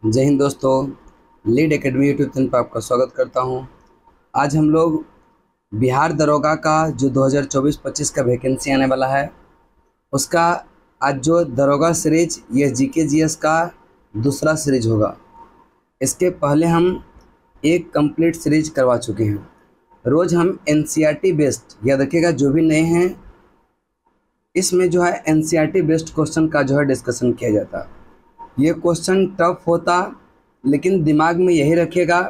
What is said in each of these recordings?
जय हिंद दोस्तों। Lead academy YouTube channel पर आपका स्वागत करता हूं। आज हम लोग बिहार दरोगा का जो 2024-25 का वैकेंसी आने वाला है उसका आज जो दरोगा सीरीज ये जीके जीएस का दूसरा सीरीज होगा। इसके पहले हम एक कंप्लीट सीरीज करवा चुके हैं। रोज़ हम एनसीईआरटी बेस्ड याद रखिएगा, जो भी नए हैं इसमें जो है एनसीईआरटी बेस्ड क्वेश्चन का जो है डिस्कशन किया जाता है। ये क्वेश्चन टफ होता, लेकिन दिमाग में यही रखिएगा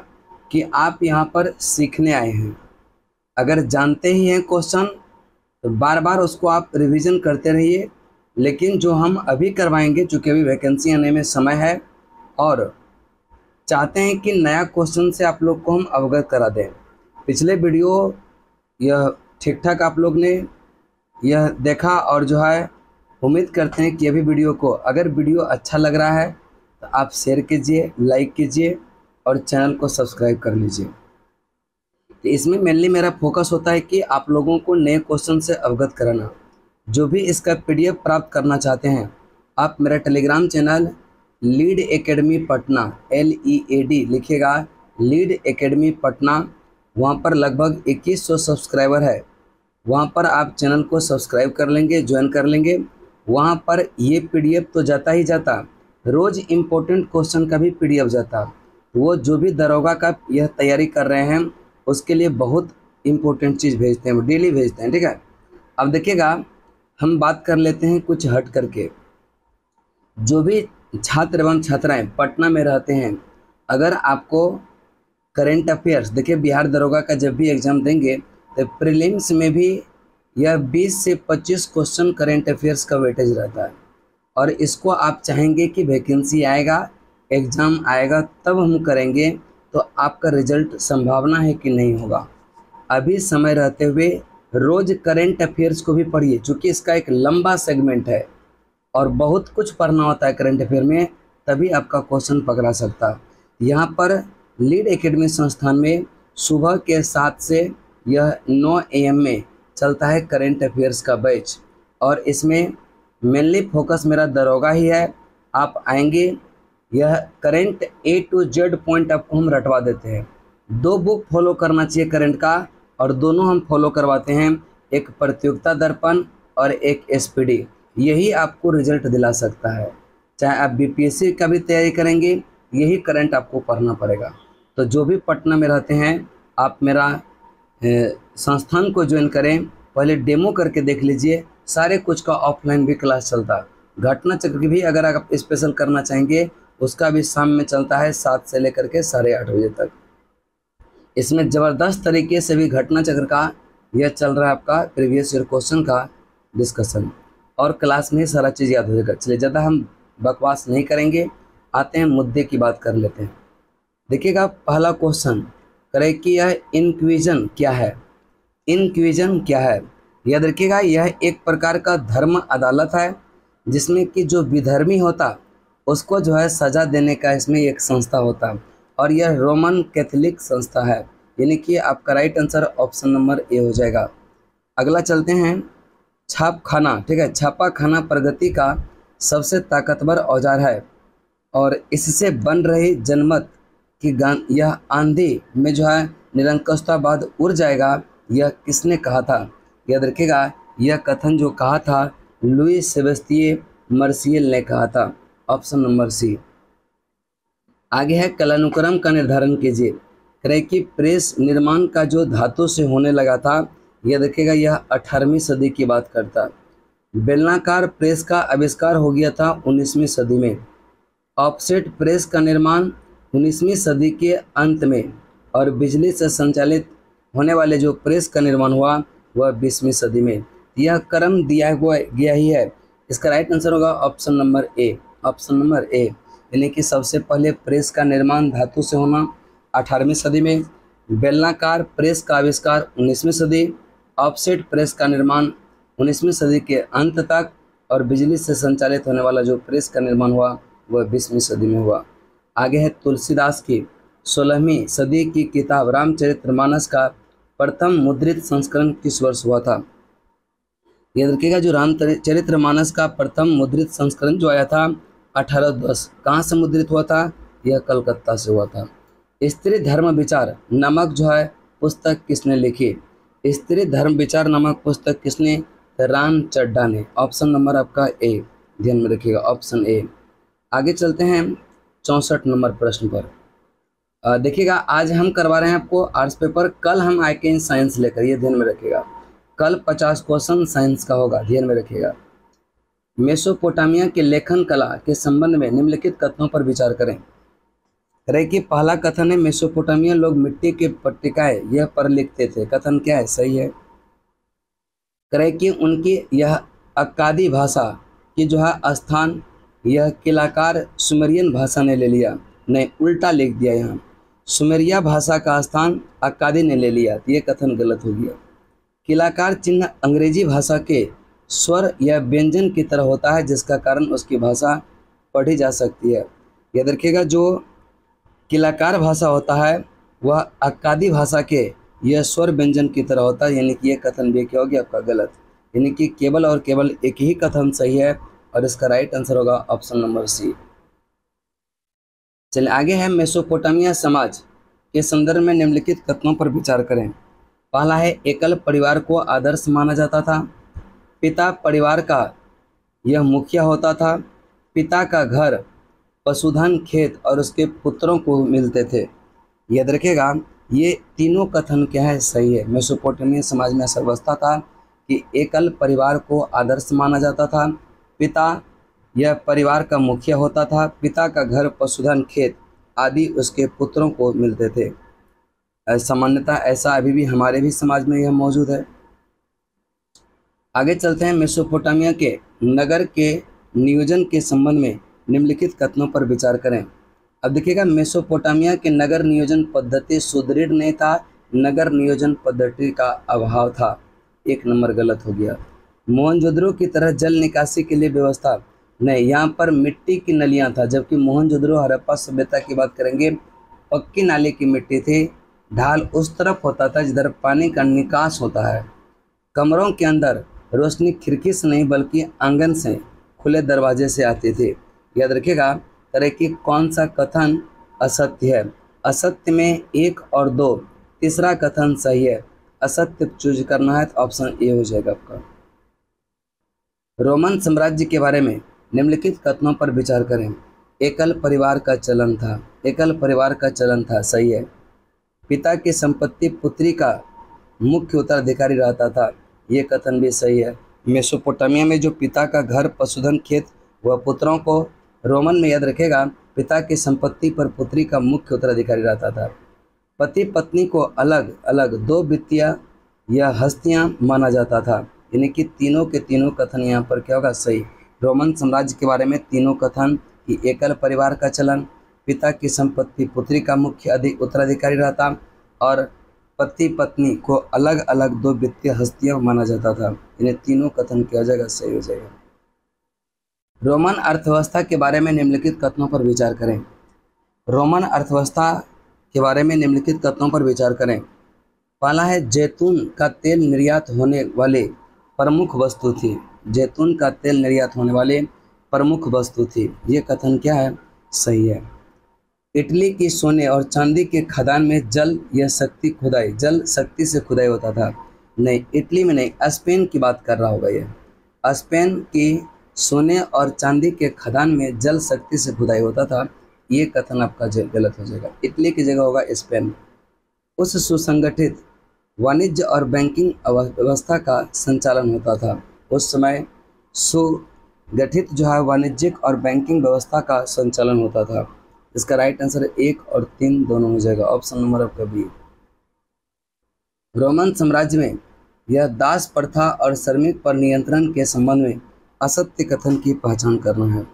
कि आप यहाँ पर सीखने आए हैं। अगर जानते ही हैं क्वेश्चन तो बार बार उसको आप रिवीजन करते रहिए। लेकिन जो हम अभी करवाएंगे, चूँकि अभी वैकेंसी आने में समय है और चाहते हैं कि नया क्वेश्चन से आप लोग को हम अवगत करा दें। पिछले वीडियो यह ठीक ठाक आप लोग ने यह देखा और जो है उम्मीद करते हैं कि अभी वीडियो को, अगर वीडियो अच्छा लग रहा है तो आप शेयर कीजिए, लाइक कीजिए और चैनल को सब्सक्राइब कर लीजिए। तो इसमें मेनली मेरा फोकस होता है कि आप लोगों को नए क्वेश्चन से अवगत कराना। जो भी इसका पीडीएफ प्राप्त करना चाहते हैं आप मेरा Telegram channel lead academy Patna LEAD लिखिएगा, लीड एकेडमी पटना, वहाँ पर लगभग 2100 सब्सक्राइबर है। वहाँ पर आप चैनल को सब्सक्राइब कर लेंगे, ज्वाइन कर लेंगे। वहाँ पर ये पीडीएफ तो जाता ही जाता, रोज़ इम्पोर्टेंट क्वेश्चन का भी पीडीएफ जाता। वो जो भी दरोगा का यह तैयारी कर रहे हैं उसके लिए बहुत इम्पोर्टेंट चीज़ भेजते हैं, वो डेली भेजते हैं। ठीक है, अब देखिएगा हम बात कर लेते हैं कुछ हट करके। जो भी छात्र एवं छात्राएँ पटना में रहते हैं, अगर आपको करेंट अफेयर्स, देखिए बिहार दरोगा का जब भी एग्ज़ाम देंगे तो प्रीलिम्स में भी यह 20 से 25 क्वेश्चन करेंट अफेयर्स का वेटेज रहता है। और इसको आप चाहेंगे कि वैकेंसी आएगा, एग्ज़ाम आएगा तब हम करेंगे, तो आपका रिजल्ट संभावना है कि नहीं होगा। अभी समय रहते हुए रोज़ करेंट अफेयर्स को भी पढ़िए, चूँकि इसका एक लंबा सेगमेंट है और बहुत कुछ पढ़ना होता है करेंट अफेयर में, तभी आपका क्वेश्चन पकड़ा सकता है। यहाँ पर लीड एकेडमी संस्थान में सुबह के 7 से यह 9 AM में चलता है करेंट अफेयर्स का बैच, और इसमें मेनली फोकस मेरा दरोगा ही है। आप आएंगे, यह current A to Z point आपको हम रटवा देते हैं। 2 बुक फॉलो करना चाहिए करेंट का, और दोनों हम फॉलो करवाते हैं, एक प्रतियोगिता दर्पण और एक SPD। यही आपको रिजल्ट दिला सकता है। चाहे आप BPSC का भी तैयारी करेंगे, यही करंट आपको पढ़ना पड़ेगा। तो जो भी पटना में रहते हैं आप मेरा संस्थान को ज्वाइन करें, पहले डेमो करके देख लीजिए। सारे कुछ का ऑफलाइन भी क्लास चलता है। घटना चक्र की भी अगर आप स्पेशल करना चाहेंगे उसका भी शाम में चलता है 7 से लेकर के 8:30 बजे तक। इसमें ज़बरदस्त तरीके से भी घटना चक्र का यह चल रहा है आपका प्रीवियस ईयर क्वेश्चन का डिस्कशन, और क्लास में ही सारा चीज़ याद हो जाएगा। चलिए ज़्यादा हम बकवास नहीं करेंगे, आते हैं मुद्दे की बात कर लेते हैं। देखिएगा पहला क्वेश्चन करें कि यह इंक्विजन क्या है। इंक्विजन क्या है, याद रखिएगा यह एक प्रकार का धर्म अदालत है जिसमें कि जो विधर्मी होता उसको जो है सज़ा देने का इसमें एक संस्था होता, और यह रोमन कैथोलिक संस्था है। यानी कि आपका right answer option number A हो जाएगा। अगला चलते हैं, छाप खाना। ठीक है, छापा खाना प्रगति का सबसे ताकतवर औजार है और इससे बन रही जनमत कि यह आंधी में जो है निरंकुशतावाद उड़ जाएगा, यह किसने कहा था। याद रखिएगा यह कथन जो कहा था लुई सेबेस्टियन मार्शियल ने कहा था, ऑप्शन नंबर C। आगे है कालानुक्रम का निर्धारण कीजिए। करें कि प्रेस निर्माण का जो धातु से होने लगा था, यह देखिएगा यह 18वीं सदी की बात करता। बेलनाकार प्रेस का आविष्कार हो गया था 19वीं सदी में। ऑफसेट प्रेस का निर्माण 19वीं सदी के अंत में, और बिजली से संचालित होने वाले जो प्रेस का निर्माण हुआ वह 20वीं सदी में। यह क्रम दिया हुआ गया ही है। इसका राइट आंसर होगा option number A। Option number A यानी कि सबसे पहले प्रेस का निर्माण धातु से होना 18वीं सदी में, बेलनाकार प्रेस का आविष्कार 19वीं सदी, ऑफसेट प्रेस का निर्माण 19वीं सदी के अंत तक, और बिजली से संचालित होने वाला जो प्रेस का निर्माण हुआ वह 20वीं सदी में हुआ। आगे है तुलसीदास की 16वीं सदी की किताब रामचरितमानस का प्रथम मुद्रित संस्करण किस वर्ष हुआ था। याद रखिएगा जो रामचरितमानस का प्रथम मुद्रित संस्करण जो आया था 1810, कहाँ से मुद्रित हुआ था, यह कलकत्ता से हुआ था। स्त्री धर्म विचार नामक जो है पुस्तक किसने लिखी? स्त्री धर्म विचार नामक पुस्तक किसने? राम चड्ढा ने। ऑप्शन नंबर आपका ए, ध्यान में रखिएगा, ऑप्शन ए। आगे चलते हैं 64 नंबर प्रश्न पर। देखिएगा, आज हम करवा रहे हैं आपको आर्ट्स पेपर, कल हम आएंगे इन साइंस लेकर, ये ध्यान में रखिएगा। कल 50 क्वेश्चन साइंस का होगा, ध्यान में रखिएगा। मेसोपोटामिया के लेखन कला के संबंध में निम्नलिखित कथनों पर विचार करें। करें कि पहला कथन है मेसोपोटामिया लोग मिट्टी के पट्टिकाएं यह पर लिखते थे। कथन क्या है? सही है। करें कि उनकी यह अक्कादी भाषा की जो है स्थान यह किलाकार सुमेरियन भाषा ने ले लिया। नहीं, उल्टा लिख दिया, यहाँ सुमेरिया भाषा का स्थान अक्कादी ने ले लिया, तो ये कथन गलत हो गया। किलाकार चिन्ह अंग्रेजी भाषा के स्वर या व्यंजन की तरह होता है, जिसका कारण उसकी भाषा पढ़ी जा सकती है। याद रखिएगा, जो किलाकार भाषा होता है वह अक्कादी भाषा के यह स्वर व्यंजन की तरह होता है, यानी कि ये कथन भी क्या हो गया आपका गलत। यानी कि केवल और केवल एक ही कथन सही है और इसका राइट आंसर होगा ऑप्शन नंबर सी। चलिए आगे है, मेसोपोटामिया समाज के संदर्भ में निम्नलिखित कथनों पर विचार करें। पहला है, एकल परिवार को आदर्श माना जाता था। पिता परिवार का यह मुखिया होता था। पिता का घर, पशुधन, खेत और उसके पुत्रों को मिलते थे। याद रखिएगा, ये तीनों कथन क्या है? सही है। मेसोपोटामिया समाज में ऐसा व्यवस्था था कि एकल परिवार को आदर्श माना जाता था। पिता यह परिवार का मुखिया होता था। पिता का घर, पशुधन, खेत आदि उसके पुत्रों को मिलते थे। सामान्यतः ऐसा अभी भी हमारे भी समाज में यह मौजूद है। आगे चलते हैं, मेसोपोटामिया के नगर के नियोजन के संबंध में निम्नलिखित कथनों पर विचार करें। अब देखिएगा, मेसोपोटामिया के नगर नियोजन पद्धति सुदृढ़ नहीं था, नगर नियोजन पद्धति का अभाव था। एक नंबर गलत हो गया। मोहनजोदड़ो की तरह जल निकासी के लिए व्यवस्था नहीं, यहाँ पर मिट्टी की नलियाँ था, जबकि मोहनजोदड़ो हड़प्पा सभ्यता की बात करेंगे पक्की नाली की मिट्टी थी। ढाल उस तरफ होता था जिधर पानी का निकास होता है। कमरों के अंदर रोशनी खिड़की से नहीं बल्कि आंगन से, खुले दरवाजे से आती थी। याद रखिएगा, तरह की कौन सा कथन असत्य है? असत्य में 1 और 2, तीसरा कथन सही है। असत्य चूज करना है तो ऑप्शन ए हो जाएगा आपका। रोमन साम्राज्य के बारे में निम्नलिखित कथनों पर विचार करें। एकल परिवार का चलन था। एकल परिवार का चलन था, सही है। पिता की संपत्ति पुत्री का मुख्य उत्तराधिकारी रहता था, ये कथन भी सही है। मेसोपोटामिया में जो पिता का घर, पशुधन, खेत व पुत्रों को, रोमन में याद रखेगा पिता की संपत्ति पर पुत्री का मुख्य उत्तराधिकारी रहता था। पति पत्नी को अलग अलग 2 वित्तीय या हस्तियां माना जाता था, यानी कि तीनों के तीनों कथन यहाँ पर क्या होगा? सही। रोमन साम्राज्य के बारे में तीनों कथन कि एकल परिवार का चलन, पिता की संपत्ति पुत्री का मुख्य उत्तराधिकारी रहता और पति पत्नी को अलग अलग 2 वित्तीय हस्तियां माना जाता था। इन्हें तीनों कथन किया जाएगा, सही हो जाएगा। रोमन अर्थव्यवस्था के बारे में निम्नलिखित कथनों पर विचार करें। रोमन अर्थव्यवस्था के बारे में निम्नलिखित कथनों पर विचार करें। पहला है, जैतून का तेल निर्यात होने वाले प्रमुख वस्तु थी। जैतून का तेल निर्यात होने वाले प्रमुख वस्तु थी, ये कथन क्या है? सही है। इटली की सोने और चांदी के खदान में जल या शक्ति खुदाई, जल शक्ति से खुदाई होता था। नहीं, इटली में नहीं, स्पेन की बात कर रहा होगा ये। स्पेन की सोने और चांदी के खदान में जल शक्ति से खुदाई होता था, ये कथन आपका गलत हो जाएगा। इटली की जगह होगा स्पेन। उस सुसंगठित वाणिज्य और बैंकिंग व्यवस्था का संचालन होता था। उस समय सुगठित जो है वाणिज्यिक और बैंकिंग व्यवस्था का संचालन होता था। इसका राइट आंसर 1 और 3 दोनों हो जाएगा, ऑप्शन नंबर आपका बी। रोमन साम्राज्य में यह दास प्रथा और श्रमिक पर नियंत्रण के संबंध में असत्य कथन की पहचान करना है।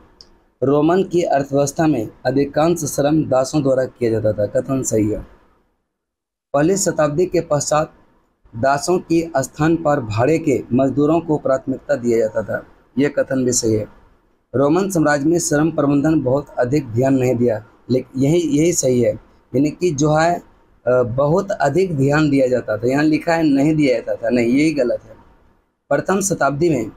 रोमन की अर्थव्यवस्था में अधिकांश श्रम दासों द्वारा किया जाता था, कथन सही है। पहली शताब्दी के पश्चात दासों की स्थान पर भाड़े के मजदूरों को प्राथमिकता दिया जाता था, यह कथन भी सही है। रोमन साम्राज्य में श्रम प्रबंधन बहुत अधिक ध्यान नहीं दिया, लेकिन यही सही है, यानी कि जो है बहुत अधिक ध्यान दिया जाता था। यहाँ लिखा है नहीं दिया जाता था, नहीं, यही गलत है। प्रथम शताब्दी में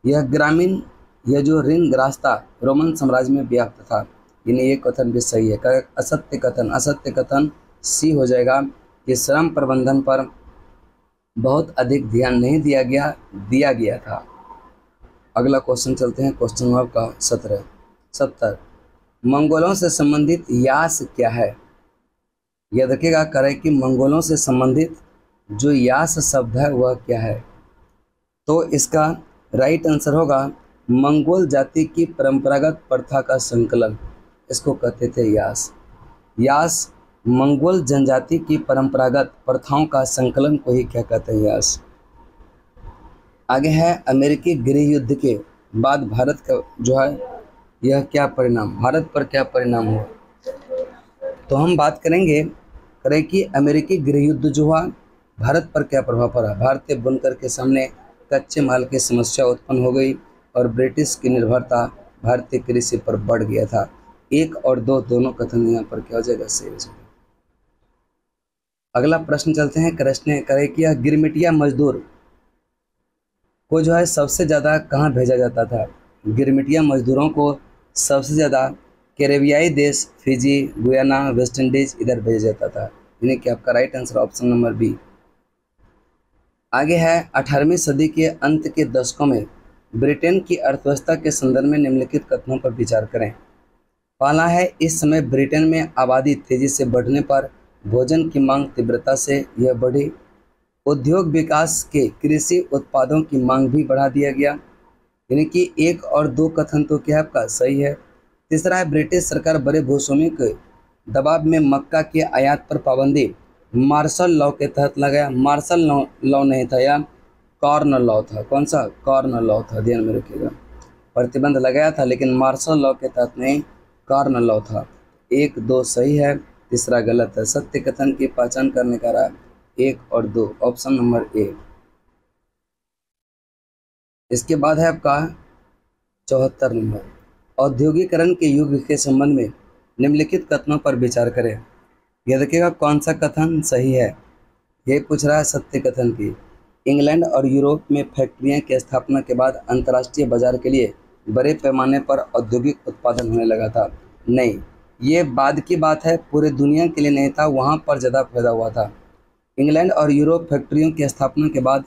यह ग्रामीण, यह जो ऋण रास्ता रोमन साम्राज्य में व्याप्त था। यानी ये कथन भी सही है। करेक्ट असत्य कथन सी हो जाएगा कि श्रम प्रबंधन पर बहुत अधिक ध्यान नहीं दिया गया था। अगला क्वेश्चन चलते हैं, क्वेश्चन नंबर का 70। मंगोलों से संबंधित यास क्या है? यह देखिएगा करें कि मंगोलों से संबंधित जो यास शब्द है वह क्या है। तो इसका राइट आंसर होगा मंगोल जाति की परंपरागत प्रथा का संकलन, इसको कहते थे यास। यास मंगोल जनजाति की परंपरागत प्रथाओं का संकलन को ही क्या कहते हैं, यास। आगे है अमेरिकी गृह युद्ध के बाद भारत का जो है यह क्या परिणाम, भारत पर क्या परिणाम हुआ। तो हम बात करें कि अमेरिकी गृह युद्ध जो हुआ भारत पर क्या प्रभाव पड़ा। भारतीय बुनकर के सामने कच्चे माल की समस्या उत्पन्न हो गई और ब्रिटिश की निर्भरता भारतीय कृषि पर बढ़ गया था। 1 और 2 दोनों कथन यहाँ पर क्या हो जाएगा, सही हो जाएगा। अगला प्रश्न चलते हैं, करें कि यह गिरमिटिया मजदूर को जो है सबसे ज़्यादा कहाँ भेजा जाता था। गिरमिटिया मजदूरों को सबसे ज़्यादा कैरेबियाई देश फिजी, गुयाना, वेस्ट इंडीज इधर भेजा जाता था, यानी कि आपका right answer option number B. आगे है 18वीं सदी के अंत के दशकों में ब्रिटेन की अर्थव्यवस्था के संदर्भ में निम्नलिखित कथनों पर विचार करें। पहला है, इस समय ब्रिटेन में आबादी तेजी से बढ़ने पर भोजन की मांग तीव्रता से यह बढ़ी। उद्योग विकास के कृषि उत्पादों की मांग भी बढ़ा दिया गया, यानी कि 1 और 2 कथन तो क्या आपका सही है। तीसरा है, ब्रिटिश सरकार बड़े भूस्वामियों के दबाव में मक्का के आयात पर पाबंदी मार्शल लॉ के तहत लगाया। मार्शल लॉ नहीं था, या कॉर्न लॉ था। कौन सा? कॉर्न लॉ था, ध्यान में रखिएगा। प्रतिबंध लगाया था लेकिन मार्शल लॉ के तहत नहीं, कॉर्न लॉ था। 1, 2 सही है, तीसरा गलत है। सत्य कथन की पहचान करने का रहा 1 और 2, ऑप्शन नंबर ए। इसके बाद है आपका 74 नंबर, औद्योगिकरण के युग के संबंध में निम्नलिखित कथनों पर विचार करें। यह देखिएगा कौन सा कथन सही है। ये पूछ रहा है सत्य कथन की। इंग्लैंड और यूरोप में फैक्ट्रियां की स्थापना के बाद अंतर्राष्ट्रीय बाजार के लिए बड़े पैमाने पर औद्योगिक उत्पादन होने लगा था। नहीं, ये बाद की बात है, पूरे दुनिया के लिए नहीं था, वहाँ पर ज़्यादा पैदा हुआ था। इंग्लैंड और यूरोप फैक्ट्रियों की स्थापना के बाद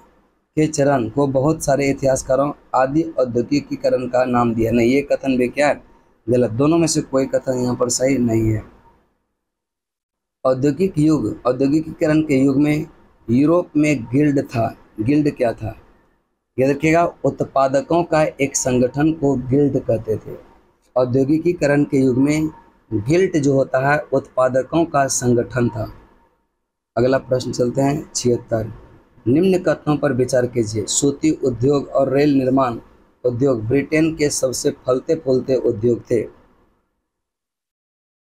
के चरण को बहुत सारे इतिहासकारों आदि औद्योगिकीकरण का नाम दिया। नहीं, ये कथन भी क्या है, गलत। दोनों में से कोई कथन यहाँ पर सही नहीं है। औद्योगिकीकरण के युग में यूरोप में गिल्ड था। गिल्ड क्या था? याद रखिएगा, उत्पादकों का एक संगठन को गिल्ड कहते थे। औद्योगिकीकरण के युग में गिल्ड जो होता है उत्पादकों का संगठन था। अगला प्रश्न चलते हैं 76। निम्न कथनों पर विचार कीजिए। सूती उद्योग और रेल निर्माण उद्योग ब्रिटेन के सबसे फलते फूलते उद्योग थे,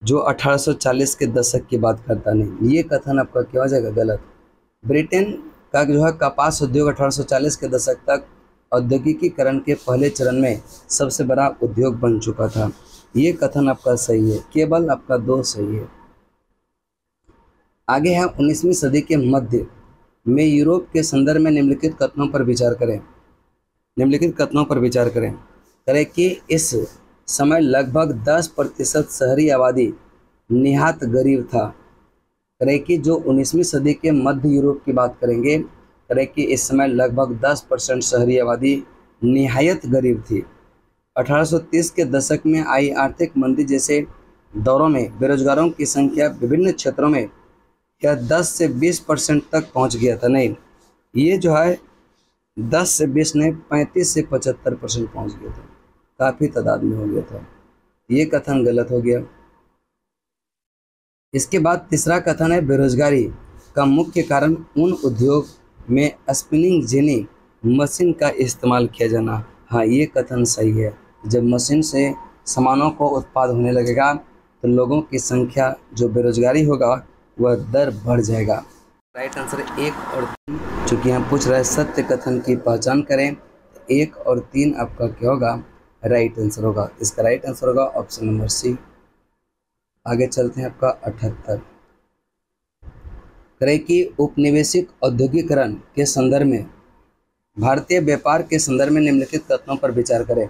जो 1840 के दशक की बात करता नहीं। ये कथन आपका क्या हो जाएगा, गलत। ब्रिटेन का जो है कपास उद्योग 1840 के दशक तक औद्योगिकीकरण के पहले चरण में सबसे बड़ा उद्योग बन चुका था। ये कथन आपका सही है, केवल आपका 2 सही है। आगे है 19वीं सदी के मध्य में यूरोप के संदर्भ में निम्नलिखित कथनों पर विचार करें। करें कि इस समय लगभग 10% शहरी आबादी निहात गरीब था। करें कि जो 19वीं सदी के मध्य यूरोप की बात करेंगे, करें कि इस समय लगभग 10% शहरी आबादी निहायत गरीब थी। 1830 के दशक में आई आर्थिक मंदी जैसे दौरों में बेरोजगारों की संख्या विभिन्न क्षेत्रों में यह 10 से 20% तक पहुंच गया था। नहीं, ये जो है 10 से 20 ने 35 से 75% पहुंच गया था, काफ़ी तादाद में हो गया था। ये कथन गलत हो गया। इसके बाद तीसरा कथन है, बेरोजगारी का मुख्य कारण उन उद्योग में स्पिनिंग जेनी मशीन का इस्तेमाल किया जाना। हाँ, ये कथन सही है। जब मशीन से सामानों को उत्पाद होने लगेगा तो लोगों की संख्या, जो बेरोजगारी होगा वह दर बढ़ जाएगा। राइट आंसर 1 और 3, चूँकि हम पूछ रहे हैं सत्य कथन की पहचान करें, 1 और 3 आपका क्या होगा, राइट आंसर होगा। इसका राइट आंसर होगा ऑप्शन नंबर सी। आगे चलते हैं आपका 78। करें कि उपनिवेशिक औद्योगिकरण के संदर्भ में भारतीय व्यापार के संदर्भ में निम्नलिखित कथनों पर विचार करें।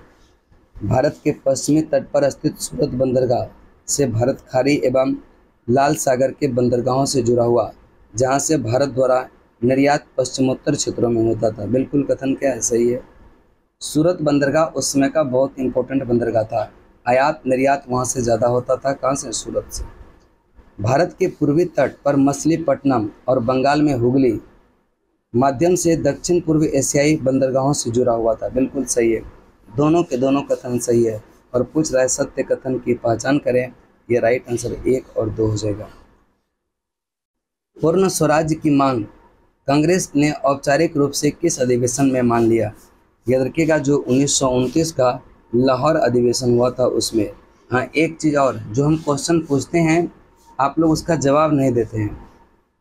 भारत के पश्चिमी तट पर स्थित सूरत बंदरगाह से भारत खाड़ी एवं लाल सागर के बंदरगाहों से जुड़ा हुआ, जहां से भारत द्वारा निर्यात पश्चिमोत्तर क्षेत्रों में होता था। बिल्कुल कथन क्या है, सही है। सूरत बंदरगाह उस समय का बहुत इंपॉर्टेंट बंदरगाह था। आयात निर्यात वहां से ज़्यादा होता था। कहाँ से? सूरत से। भारत के पूर्वी तट पर मछलीपट्टनम और बंगाल में हुगली माध्यम से दक्षिण पूर्व एशियाई बंदरगाहों से जुड़ा हुआ था। बिल्कुल सही है, दोनों के दोनों कथन सही है। और पूछ रहा है सत्य कथन की पहचान करें। ये राइट आंसर 1 और 2 हो जाएगा। पूर्ण स्वराज्य की मांग कांग्रेस ने औपचारिक रूप से किस अधिवेशन में मान लिया? याद रखिएगा, जो 1929 का लाहौर अधिवेशन हुआ था उसमें। हाँ, एक चीज़ और, जो हम क्वेश्चन पूछते हैं आप लोग उसका जवाब नहीं देते हैं,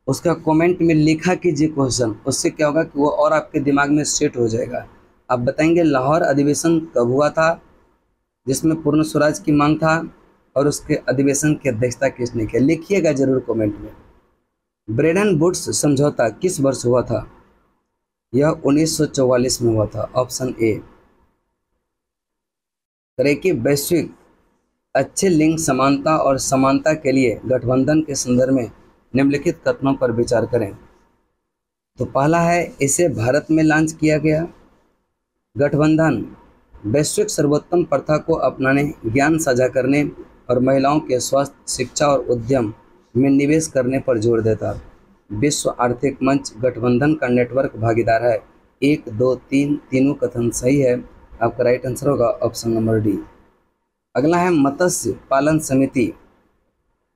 उसका कमेंट में लिखा कीजिए क्वेश्चन। उससे क्या होगा कि वो और आपके दिमाग में सेट हो जाएगा। आप बताएंगे लाहौर अधिवेशन कब हुआ था जिसमें पूर्ण स्वराज की मांग था, और उसके अधिवेशन की अध्यक्षता किसने किया? लिखिएगा जरूर कमेंट में। ब्रेडन वुड्स समझौता किस वर्ष हुआ था? यह 1944 में हुआ था। Option A. करें कि वैश्विक अच्छे लिंग समानता और समानता के लिए गठबंधन के संदर्भ में निम्नलिखित कथनों पर विचार करें। तो पहला है, इसे भारत में लॉन्च किया गया। गठबंधन वैश्विक सर्वोत्तम प्रथा को अपनाने, ज्ञान साझा करने और महिलाओं के स्वास्थ्य, शिक्षा और उद्यम में निवेश करने पर जोर देता। विश्व आर्थिक मंच गठबंधन का नेटवर्क भागीदार है। 1, 2, 3 तीनों कथन सही है। आपका राइट आंसर होगा ऑप्शन नंबर डी। अगला है, मत्स्य पालन समिति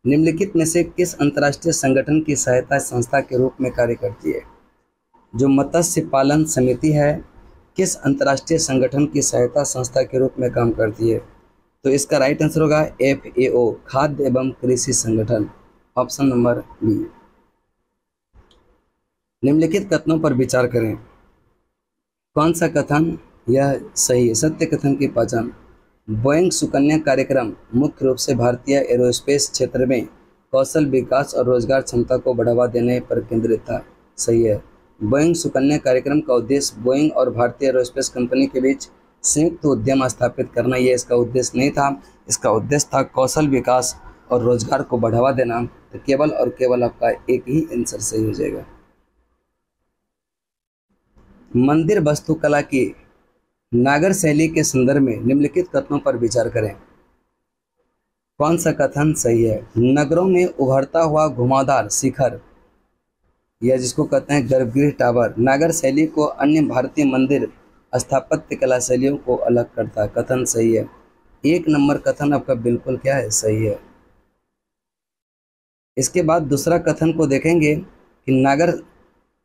निम्नलिखित में से किस अंतर्राष्ट्रीय संगठन की सहायता संस्था के रूप में कार्य करती है? जो मत्स्य पालन समिति है, किस अंतर्राष्ट्रीय संगठन की सहायता संस्था के रूप में काम करती है? तो इसका राइट आंसर होगा FAO, खाद्य एवं कृषि संगठन। Option number B. निम्नलिखित कथनों पर विचार करें। कौन सा कथन यह सही है? सत्य कथन की पहचान। बोइंग सुकन्या कार्यक्रम मुख्य रूप से भारतीय एरोस्पेस क्षेत्र में कौशल विकास और रोजगार क्षमता को बढ़ावा देने पर केंद्रित था। सही है। बोइंग सुकन्या कार्यक्रम का उद्देश्य बोइंग और भारतीय एरोस्पेस कंपनी के बीच संयुक्त उद्यम स्थापित करना, ये इसका उद्देश्य नहीं था। इसका उद्देश्य था कौशल विकास और रोजगार को बढ़ावा देना। तो केवल और केवल आपका एक ही आंसर सही हो जाएगा। मंदिर वास्तुकला की नागर शैली के संदर्भ में निम्नलिखित कथनों पर विचार करें। कौन सा कथन सही है? नगरों में उभरता हुआ घुमावदार शिखर, या जिसको कहते हैं गर्भगृह टावर, नागर शैली को अन्य भारतीय मंदिर स्थापत्य कला शैलियों को अलग करता है। कथन सही है। 1 नंबर कथन आपका बिल्कुल क्या है? सही है। इसके बाद दूसरा कथन को देखेंगे कि नागर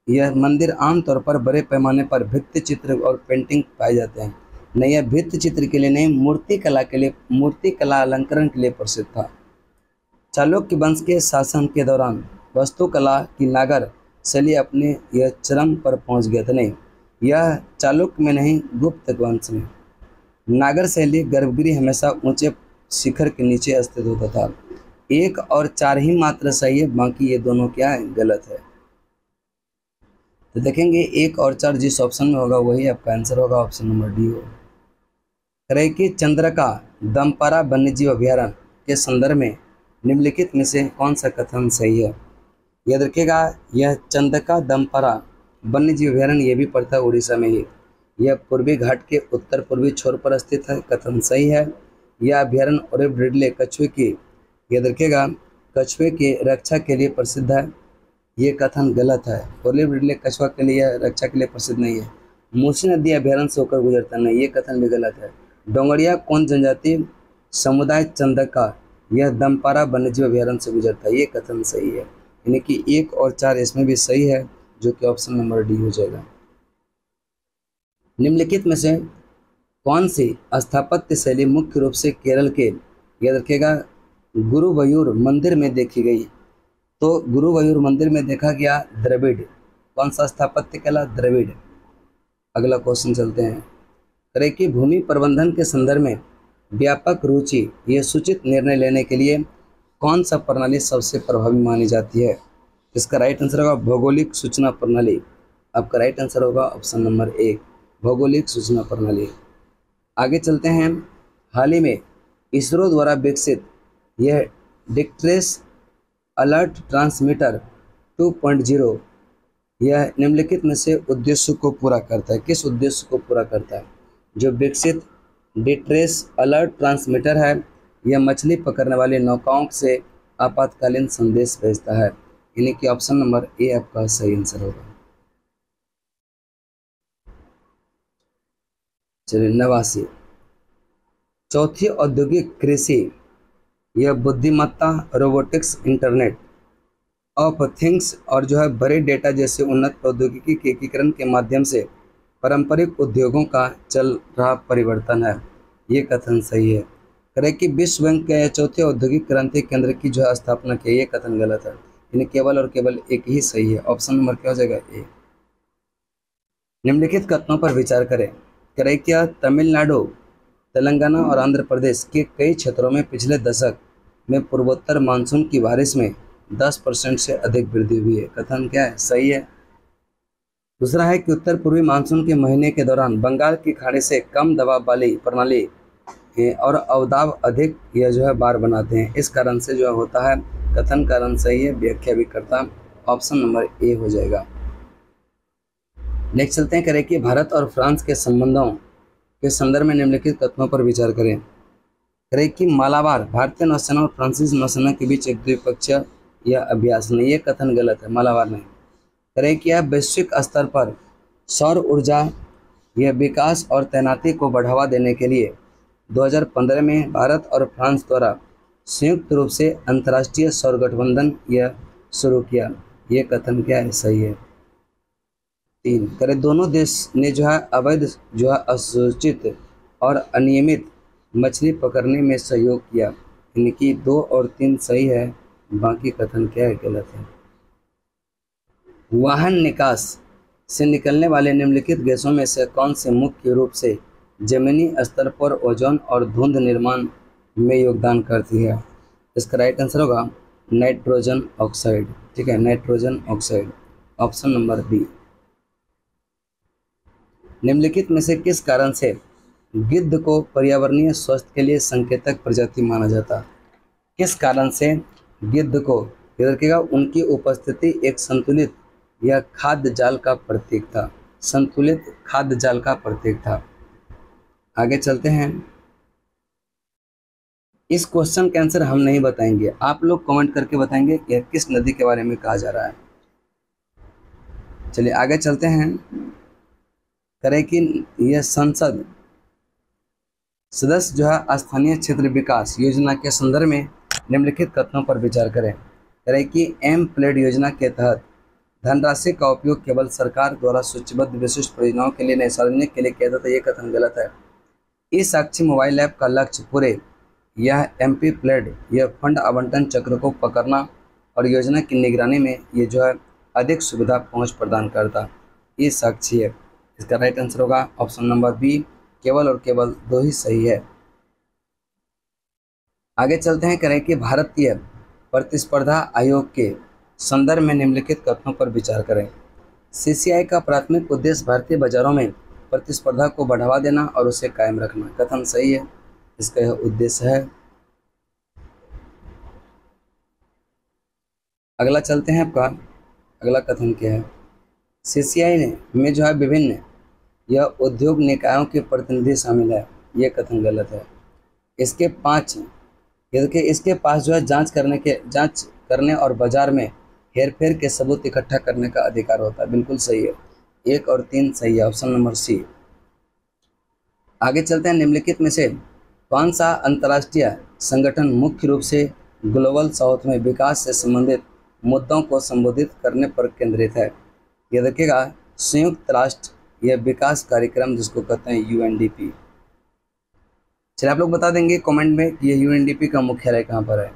यह मंदिर आमतौर पर बड़े पैमाने पर भित्ति चित्र और पेंटिंग पाए जाते हैं। नहीं, यह भित्ति चित्र के लिए नहीं, मूर्ति कला के लिए, मूर्ति कला अलंकरण के लिए प्रसिद्ध था। चालुक्य वंश के शासन के दौरान वास्तुकला की नागर शैली अपने यह चरम पर पहुंच गए थे। नहीं, यह चालुक्य में नहीं, गुप्त वंश में। नागर शैली गर्भगृह हमेशा ऊंचे शिखर के नीचे स्थित होता था। 1 और 4 ही मात्र सही है, बाकी ये दोनों क्या है? गलत है। तो देखेंगे 1 और 4 जिस ऑप्शन में होगा वही आपका आंसर होगा। ऑप्शन नंबर डी हो। करेकी चंद्रका दमपारा वन्यजीव अभ्यारण्य के संदर्भ में निम्नलिखित में से कौन सा कथन सही है? याद रखिएगा, यह चंद्रका दमपारा वन्यजीव अभ्यारण्य ये भी पड़ता है उड़ीसा में ही। यह पूर्वी घाट के उत्तर पूर्वी छोर पर स्थित है। कथन सही है। यह अभ्यारण्य ओलिव रिडले कछुए की, याद रखिएगा, कछुए की रक्षा के लिए प्रसिद्ध है। ये कथन गलत है। ओलिव रिडले कछुआ के लिए रक्षा के लिए प्रसिद्ध नहीं है। मूसी नदी अभ्यारण्य से होकर गुजरता नहीं, ये कथन भी गलत है। डोंगरिया कौन जनजाति समुदाय चंद्रका, यह दमपारा वन्यजीव अभ्यारण्य से गुजरता है, ये कथन सही है। यानी कि 1 और 4 इसमें भी सही है, जो कि ऑप्शन नंबर डी हो जाएगा। निम्नलिखित में से कौन सी स्थापत्य शैली मुख्य रूप से केरल के, याद रखिएगा, गुरुवायूर मंदिर में देखी गई? तो गुरुवायूर मंदिर में देखा गया द्रविड़। कौन सा स्थापत्य कला? द्रविड़। अगला क्वेश्चन चलते हैं। करें कि भूमि प्रबंधन के संदर्भ में व्यापक रुचि, यह सूचित निर्णय लेने के लिए कौन सा प्रणाली सबसे प्रभावी मानी जाती है? इसका राइट आंसर होगा भौगोलिक सूचना प्रणाली। आपका राइट आंसर होगा ऑप्शन नंबर 1, भौगोलिक सूचना प्रणाली। आगे चलते हैं। हाल ही में इसरो द्वारा विकसित यह डिस्ट्रेस अलर्ट ट्रांसमीटर 2.0 यह निम्नलिखित में से उद्देश्य को पूरा करता है। किस उद्देश्य को पूरा करता है? जो विकसित डिस्ट्रेस अलर्ट ट्रांसमीटर है, यह मछली पकड़ने वाली नौकाओं से आपातकालीन संदेश भेजता है। यानी कि ऑप्शन नंबर ए आपका सही आंसर होगा। चलिए 89 चौथी औद्योगिक कृषि यह बुद्धिमत्ता, रोबोटिक्स, इंटरनेट ऑफ थिंग्स और जो है बड़े डेटा जैसे उन्नत प्रौद्योगिकी के एकीकरण के माध्यम से पारंपरिक उद्योगों का चल रहा परिवर्तन है। ये कथन सही है। करें कि विश्व बैंक के चौथे औद्योगिक क्रांति केंद्र की जो है स्थापना की, ये कथन गलत है। यानी केवल और केवल एक ही सही है। ऑप्शन नंबर क्या हो जाएगा? ए। निम्नलिखित कथनों पर विचार करें। करें क्या तमिलनाडु, तेलंगाना और आंध्र प्रदेश के कई क्षेत्रों में पिछले दशक में पूर्वोत्तर मानसून की बारिश में 10% से अधिक वृद्धि हुई है। कथन क्या है? सही है। दूसरा है कि उत्तर पूर्वी मानसून के महीने के दौरान बंगाल की खाड़ी से कम दबाव वाली प्रणाली और अवदाब अधिक यह जो है बार बनाते हैं। इस कारण से जो होता है। कथन कारण सही है, व्याख्या भी करता। ऑप्शन नंबर ए हो जाएगा। नेक्स्ट चलते हैं। करें कि भारत और फ्रांस के संबंधों के संदर्भ में निम्नलिखित कथनों पर विचार करें। करें कि मालाबार भारतीय नौसेना और फ्रांसीसी नौसेना के बीच एक द्विपक्षीय यह अभ्यास नहीं, ये कथन गलत है। मालाबार नहीं। करें कि यह वैश्विक स्तर पर सौर ऊर्जा यह विकास और तैनाती को बढ़ावा देने के लिए 2015 में भारत और फ्रांस द्वारा संयुक्त रूप से अंतर्राष्ट्रीय सौर गठबंधन यह शुरू किया। ये कथन क्या है? सही है। 3 करें दोनों देश ने जो है अवैध जो है असूचित और अनियमित मछली पकड़ने में सहयोग किया। यानी कि 2 और 3 सही है, बाकी कथन क्या है? गलत है। वाहन निकास से निकलने वाले निम्नलिखित गैसों में से कौन से मुख्य रूप से जमीनी स्तर पर ओजोन और धुंध निर्माण में योगदान करती है? इसका राइट आंसर होगा नाइट्रोजन ऑक्साइड। ठीक है, nitrogen oxide. Option number B. निम्नलिखित में से किस कारण से गिद्ध को पर्यावरणीय स्वास्थ्य के लिए संकेतक प्रजाति माना जाता? किस कारण से गिद्ध को, याद रखिएगा, उनकी उपस्थिति एक संतुलित या खाद्य जाल का प्रतीक था। संतुलित खाद्य जाल का प्रतीक था। आगे चलते हैं। इस क्वेश्चन का आंसर हम नहीं बताएंगे, आप लोग कमेंट करके बताएंगे कि किस नदी के बारे में कहा जा रहा है। चलिए आगे चलते हैं। करें कि यह संसद सदस्य जो है स्थानीय क्षेत्र विकास योजना के संदर्भ में निम्नलिखित कथनों पर विचार करें। करें कि एम प्लेड योजना के तहत धनराशि का उपयोग केवल सरकार द्वारा सूचीबद्ध विशिष्ट परियोजनाओं के लिए नहीं, सार्वजनिक के लिए किया जाता है। ये कथन गलत है। ई साक्षी मोबाइल ऐप का लक्ष्य पूरे यह एमपी प्लेड यह फंड आवंटन चक्र को पकड़ना और योजना की निगरानी में ये जो है अधिक सुविधा पहुंच प्रदान करता। ये साक्षी है। इसका राइट आंसर होगा ऑप्शन नंबर बी। केवल और केवल 2 ही सही है। आगे चलते हैं। करें कि भारतीय प्रतिस्पर्धा आयोग के संदर्भ में निम्नलिखित कथनों पर विचार करें। सीसीआई का प्राथमिक उद्देश्य भारतीय बाजारों में प्रतिस्पर्धा को बढ़ावा देना और उसे कायम रखना। कथन सही है, इसका यह उद्देश्य है। अगला चलते हैं। आपका अगला कथन क्या है? सीसीआई में जो है विभिन्न यह उद्योग निकायों के प्रतिनिधि शामिल है। यह कथन गलत है। इसके पास जो है जांच करने और बाजार में हेरफेर के सबूत इकट्ठा करने का अधिकार होता है। बिल्कुल सही है। 1 और 3 सही है। Option number C. आगे चलते हैं। निम्नलिखित में से कौन सा अंतर्राष्ट्रीय संगठन मुख्य रूप से ग्लोबल साउथ में विकास से संबंधित मुद्दों को संबोधित करने पर केंद्रित है? ये देखिएगा, संयुक्त राष्ट्र यह विकास कार्यक्रम जिसको कहते हैं यूएनडीपी। चलिए आप लोग बता देंगे कमेंट में कि यह यूएनडीपी का मुख्यालय कहाँ पर है।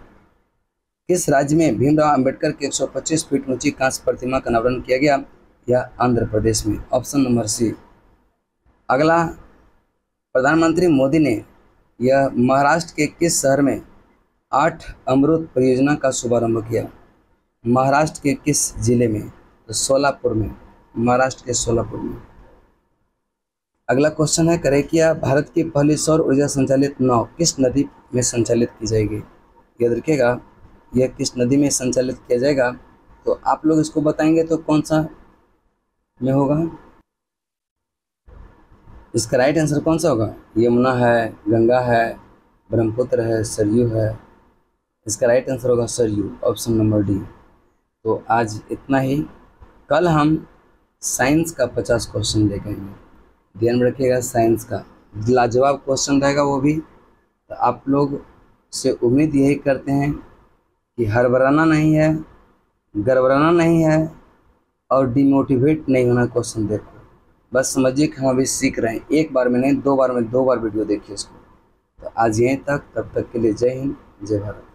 किस राज्य में भीमराव अंबेडकर की 125 फीट ऊंची कांस्य प्रतिमा का अनावरण किया गया? यह आंध्र प्रदेश में। Option number C. अगला, प्रधानमंत्री मोदी ने यह महाराष्ट्र के किस शहर में 8 अमृत परियोजना का शुभारंभ किया? महाराष्ट्र के किस जिले में? तो सोलापुर में। महाराष्ट्र के सोलापुर में। अगला क्वेश्चन है, करेकिया भारत की पहली सौर ऊर्जा संचालित नाव किस नदी में संचालित की जाएगी? याद रखिएगा, यह किस नदी में संचालित किया जाएगा। तो आप लोग इसको बताएंगे तो कौन सा में होगा? इसका राइट आंसर कौन सा होगा? यमुना है, गंगा है, ब्रह्मपुत्र है, सरयू है। इसका राइट आंसर होगा सरयू, ऑप्शन नंबर डी। तो आज इतना ही। कल हम साइंस का 50 क्वेश्चन लेके आएंगे। ध्यान रखिएगा, साइंस का लाजवाब क्वेश्चन रहेगा वो भी। तो आप लोग से उम्मीद यही करते हैं कि हड़बड़ाना नहीं है, गड़बड़ाना नहीं है और डिमोटिवेट नहीं होना क्वेश्चन देखो। बस समझिए कि हम अभी सीख रहे हैं, एक बार में नहीं, 2 बार में 2 बार वीडियो देखिए इसको। तो आज यहीं तक, तब तक के लिए जय हिंद, जय भारत।